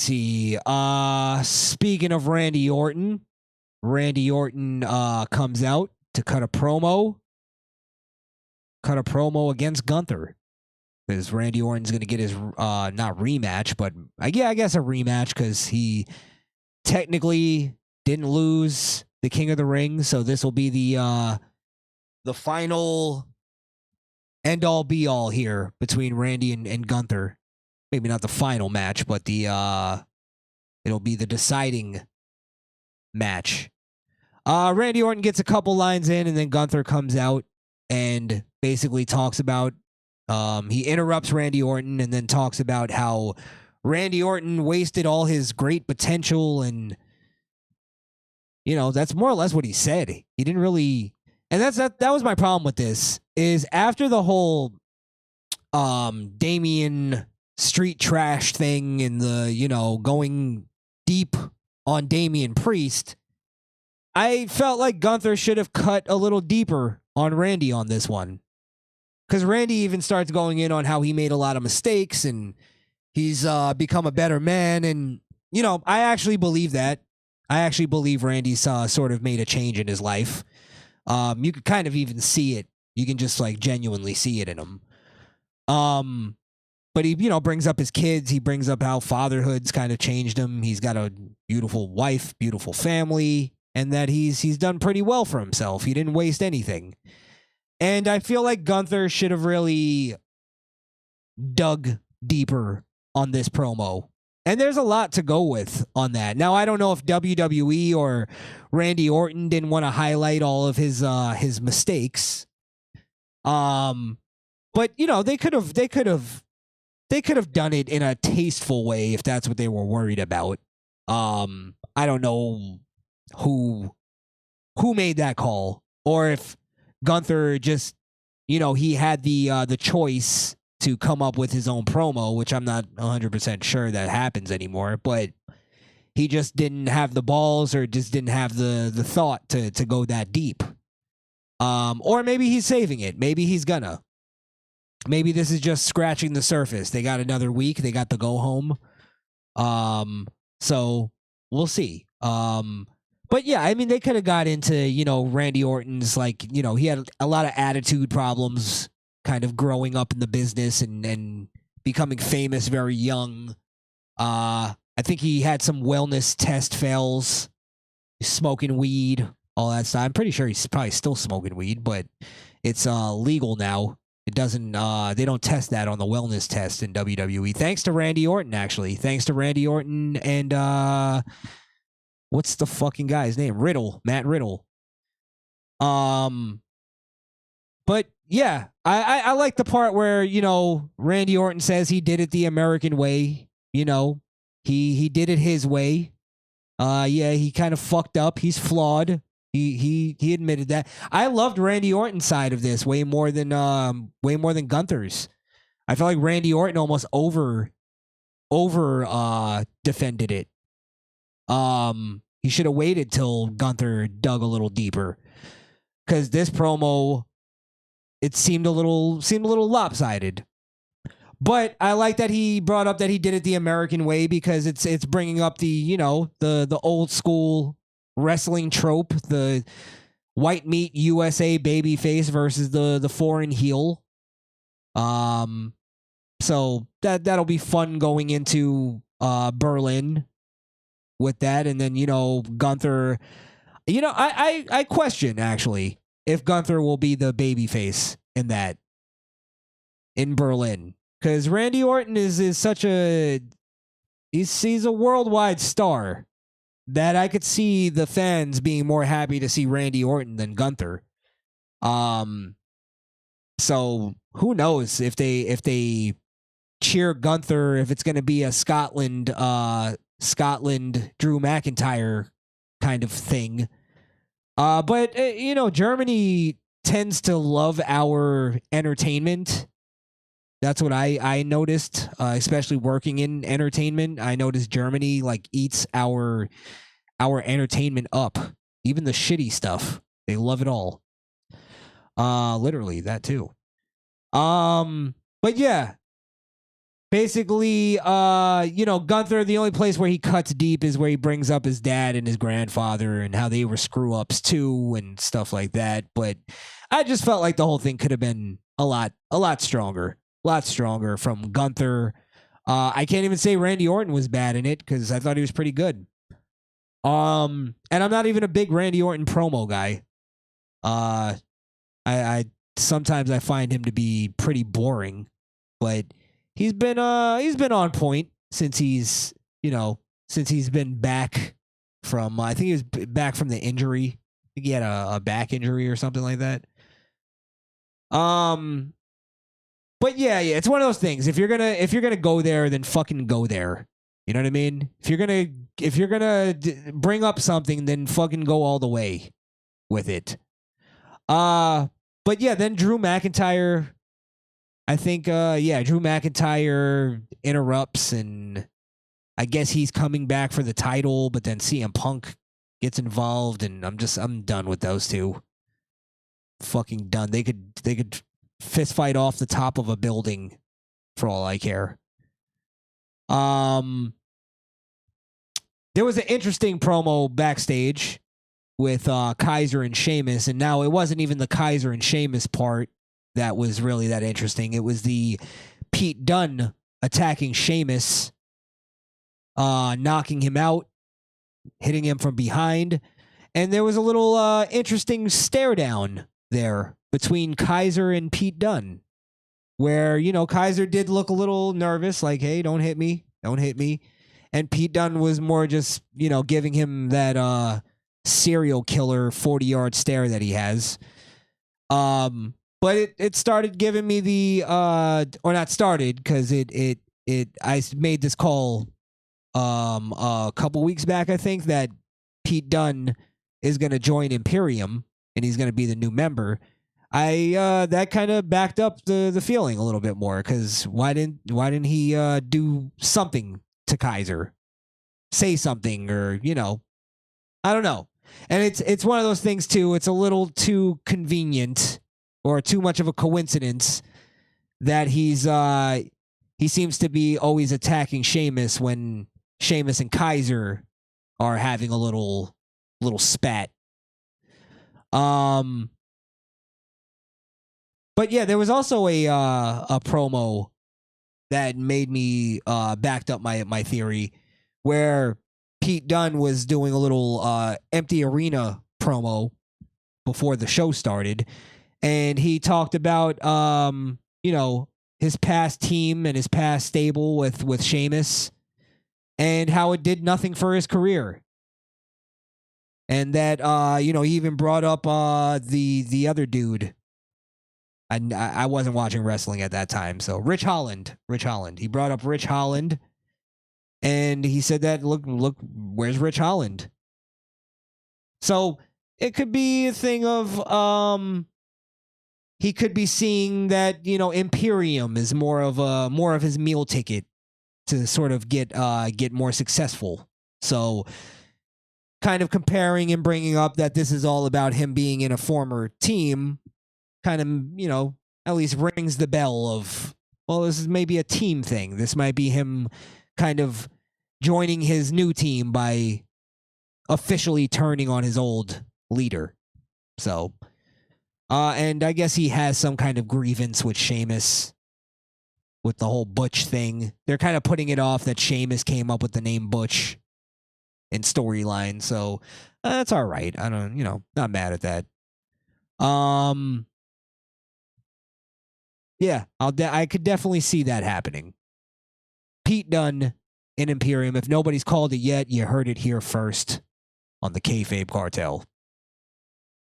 See, speaking of Randy Orton comes out to cut a promo against Gunther. Because Randy Orton's going to get his, not rematch, but yeah, I guess a rematch because he technically didn't lose the King of the Ring. So this will be the final end all be all here between Randy and Gunther. Maybe not the final match, but it'll be the deciding match. Randy Orton gets a couple lines in, and then Gunther comes out and basically talks about he interrupts Randy Orton and then talks about how Randy Orton wasted all his great potential, and that's more or less what he said. He didn't really, and that was my problem with this, is after the whole Damian street trash thing and the going deep on Damian Priest, I felt like Gunther should have cut a little deeper on Randy on this one. Because Randy even starts going in on how he made a lot of mistakes and he's become a better man. And, I actually believe that. I actually believe Randy's sort of made a change in his life. You could kind of even see it. You can just genuinely see it in him. But he, brings up his kids. He brings up how fatherhood's kind of changed him. He's got a beautiful wife, beautiful family, and that he's done pretty well for himself. He didn't waste anything. And I feel like Gunther should have really dug deeper on this promo. And there's a lot to go with on that. Now, I don't know if WWE or Randy Orton didn't want to highlight all of his mistakes. But they could have done it in a tasteful way if that's what they were worried about. I don't know who made that call, or if Gunther just, he had the choice to come up with his own promo, which I'm not 100% sure that happens anymore, but he just didn't have the balls or just didn't have the thought to go that deep. Or maybe he's saving it. Maybe he's gonna. Maybe this is just scratching the surface. They got another week. They got the go home. So we'll see. But yeah, I mean, they could have got into, Randy Orton's, he had a lot of attitude problems kind of growing up in the business and becoming famous very young. I think he had some wellness test fails, smoking weed, all that stuff. I'm pretty sure he's probably still smoking weed, but it's legal now. It doesn't, they don't test that on the wellness test in WWE. Thanks to Randy Orton, actually. Thanks to Randy Orton and, what's the fucking guy's name? Matt Riddle. But yeah, I like the part where, Randy Orton says he did it the American way. He did it his way. Yeah, he kind of fucked up. He's flawed. He admitted that. I loved Randy Orton's side of this way more than Gunther's. I felt like Randy Orton almost over defended it. He should have waited till Gunther dug a little deeper, because this promo, it seemed a little lopsided. But I like that he brought up that he did it the American way, because it's bringing up the the old school wrestling trope, the white meat USA babyface versus the foreign heel. So that'll be fun going into Berlin with that. And then Gunther, I question actually if Gunther will be the babyface in Berlin, because Randy Orton is such a he's a worldwide star that I could see the fans being more happy to see Randy Orton than Gunther. So who knows if they cheer Gunther, if it's going to be a Scotland Drew McIntyre kind of thing. But Germany tends to love our entertainment. That's what I noticed, especially working in entertainment. I noticed Germany eats our entertainment up, even the shitty stuff. They love it all. Literally that too. But yeah, basically, Gunther, the only place where he cuts deep is where he brings up his dad and his grandfather and how they were screw ups too and stuff like that. But I just felt like the whole thing could have been a lot stronger. A lot stronger from Gunther. I can't even say Randy Orton was bad in it because I thought he was pretty good. And I'm not even a big Randy Orton promo guy. I sometimes I find him to be pretty boring, but he's been on point since he's been back from I think he was back from the injury. I think he had a back injury or something like that. But yeah, it's one of those things. If you're gonna go there, then fucking go there. You know what I mean? If you're gonna bring up something, then fucking go all the way with it. But yeah, then Drew McIntyre. I think Drew McIntyre interrupts, and I guess he's coming back for the title. But then CM Punk gets involved, and I'm done with those two. Fucking done. They could fist fight off the top of a building for all I care. There was an interesting promo backstage with Kaiser and Sheamus, and now it wasn't even the Kaiser and Sheamus part that was really that interesting. It was the Pete Dunn attacking Sheamus, knocking him out, hitting him from behind, and there was a little interesting stare down there between Kaiser and Pete Dunn, where, Kaiser did look a little nervous, like, hey, don't hit me. And Pete Dunn was more just, giving him that serial killer 40-yard stare that he has. But it started giving me the, or not started, because I made this call a couple weeks back, I think, that Pete Dunn is going to join Imperium, and he's going to be the new member. That kind of backed up the feeling a little bit more, because why didn't he do something to Kaiser, say something, or I don't know. And it's one of those things too. It's a little too convenient or too much of a coincidence that he seems to be always attacking Sheamus when Sheamus and Kaiser are having a little spat. But yeah, there was also a promo that made me backed up my theory, where Pete Dunn was doing a little empty arena promo before the show started, and he talked about his past team and his past stable with Sheamus, and how it did nothing for his career. And that he even brought up the other dude. I wasn't watching wrestling at that time, so Rich Holland. He brought up Rich Holland, and he said that look, where's Rich Holland? So it could be a thing of he could be seeing that Imperium is more of his meal ticket to sort of get more successful. So kind of comparing and bringing up that this is all about him being in a former team, kind of, at least rings the bell of, well, this is maybe a team thing. This might be him kind of joining his new team by officially turning on his old leader. So, and I guess he has some kind of grievance with Sheamus with the whole Butch thing. They're kind of putting it off that Sheamus came up with the name Butch in storyline. So that's all right. I don't, not mad at that. Yeah, I could definitely see that happening. Pete Dunn in Imperium. If nobody's called it yet, you heard it here first on the Kayfabe Cartel.